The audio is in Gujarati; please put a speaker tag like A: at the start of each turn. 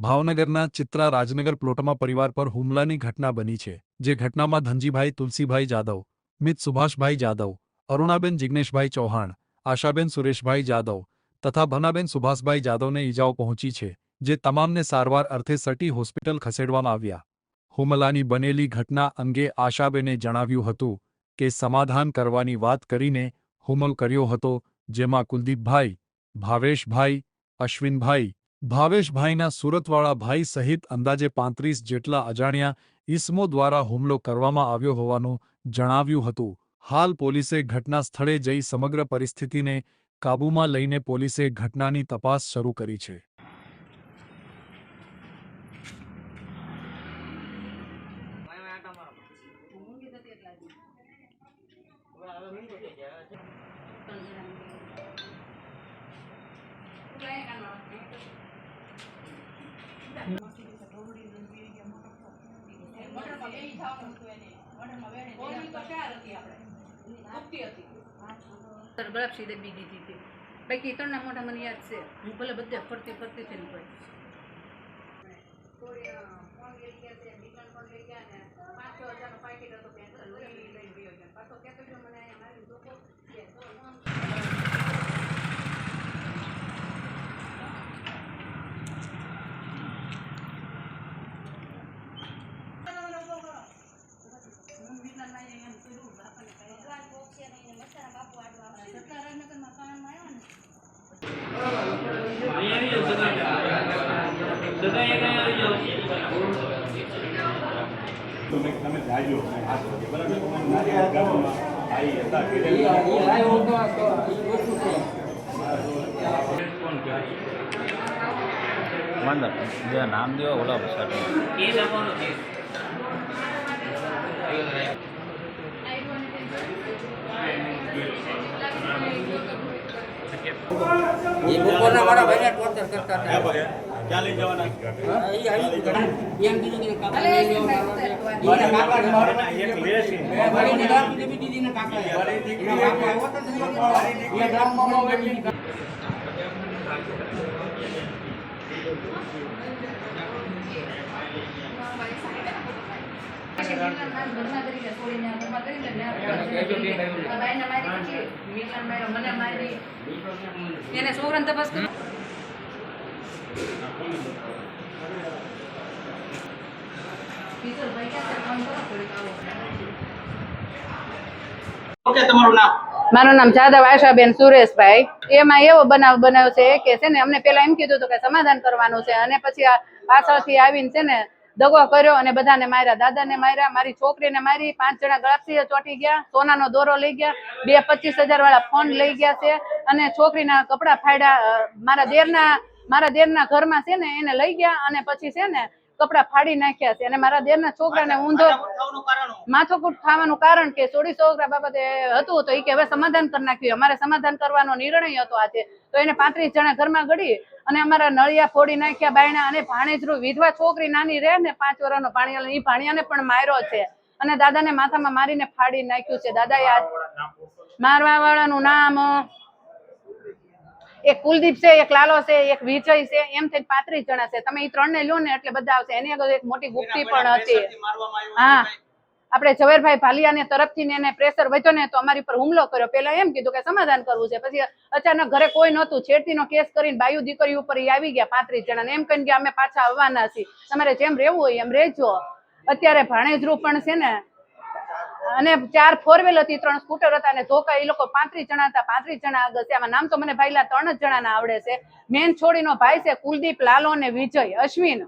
A: ભાવનગરના ચિત્રા રાજનગર પ્લોટમાં પરિવાર પર હુમલાની ઘટના બની છે, જે ઘટનામાં ધનજીભાઈ તુલસીભાઈ જાદવ, મિત સુભાષભાઈ જાદવ, અરુણાબેન જિગ્નેશભાઈ ચૌહાણ, આશાબેન સુરેશભાઈ જાદવ તથા ભનાબેન સુભાષભાઈ જાદવને ઈજાઓ પહોંચી છે, જે તમામને સારવાર અર્થે સટી હોસ્પિટલ ખસેડવામાં આવ્યા. હુમલાની બનેલી ઘટના અંગે આશાબેને જણાવ્યું હતું કે સમાધાન કરવાની વાત કરીને હુમલો કર્યો હતો, જેમાં કુલદીપભાઈ, ભાવેશભાઈ, અશ્વિનભાઈ, ભાવેશભાઈના સુરતવાળા ભાઈ સહિત અંદાજે 35 જેટલા અજાણ્યા ઈસમો દ્વારા હુમલો કરવામાં આવ્યો હોવાનું જણાવ્યું હતું. હાલ પોલીસે ઘટના સ્થળે જઈ સમગ્ર પરિસ્થિતિને કાબૂમાં લઈને પોલીસે ઘટનાની તપાસ શરૂ કરી છે.
B: ગળાક્ષી દબી દીધી હતી. બાકી ત્રણના મોઢા મને યાદ છે. હું ભલે બધે ફરતી ફરતી હતી ને
C: નામ દેવા ઓલા
D: બપોરના મારા ભાઈને ટોર્ચર કરતા હતા. ક્યાં લઈ જવાના? એમ કીધું કે કાકા એક લે છે બરીને દારૂ દેવી દીધી ને કાકા એના બાપ આવ્યો તો એ ગામમાં વેચી
B: એને છોકરાને તપાસ કરો. મારું નામ જાદવ આશાબેન સુરેશભાઈ. એમાં એવો બનાવ બનાવ્યો છે કે છે ને અમને પેલા એમ કીધું હતું કે સમાધાન કરવાનું છે, અને પછી પાછળથી આવીને છે ને દગો કર્યો અને બધાને માર્યા. દાદાને માર્યા, મારી છોકરીને મારી, 5 જણા ગળાક્ષીએ ચોંટી ગયા, સોનાનો દોરો લઈ ગયા, 25,000 વાળા ફોન લઈ ગયા છે, અને છોકરીના કપડા ફાડ્યા. મારા દેરના ઘરમાં છે ને એને લઈ ગયા અને પછી છે ને કપડા ફાડી નાખ્યા છે. અને મારા દેરના છોકરાને ઊંધો માથાકૂટ ખાવાનું કારણ કે સોડી છોકરા બાબતે હતું તો એ કે હવે સમાધાન કરી નાખ્યું. અમારે સમાધાન કરવાનો નિર્ણય હતો આજે. તો એને 35 જણા ઘરમાં ગળી અને અમારા નળિયા ફોડી નાખ્યા, બાયણા. અને ભાણેજરું વિધવા છોકરી નાની રહે ને 5 વર્ષનો ભાણિયા, એ ભાણિયાને પણ માર્યો છે અને દાદાને માથામાં મારીને ફાડી નાખ્યું છે. દાદાએ મારવા વાળાનું નામ એક કુલદીપ છે, એક લાલો છે, એક વિજય છે, એમ થઈને 35 જણા છે. તમે એ 3 ને લો ને એટલે બધા આવશે. એની આગળ એક મોટી ગુપ્તી પણ હતી. હા, આપણે ઝવેરભાઈ ભાલિયાને તરફથી ને એને પ્રેશર વધ્યો ને તો અમારી પર હુમલો કર્યો. પેલા એમ કીધું કે સમાધાન કરવું છે, પછી અચાનક ઘરે કોઈ નહોતું, છેડતીનો કેસ કરીને બાયુ દીકરી ઉપર આવી ગયા 35 જણા ને. એમ કહીને કે અમે પાછા આવવાના છીએ, તમારે જેમ રહેવું હોય એમ રહેજો. અત્યારે ભાણેજરું પણ છે ને, અને 4 4 વ્હીલ હતી, 3 સ્કૂટર હતા, અને ધોકા એ લોકો 35 જણા હતા. 35 જણા આગળ છે. આમાં નામ તો મને ભાઈલા 3 જ જણાના આવડે છે. મેન છોડીનો ભાઈ છે કુલદીપ, લાલો અને વિજય, અશ્વિન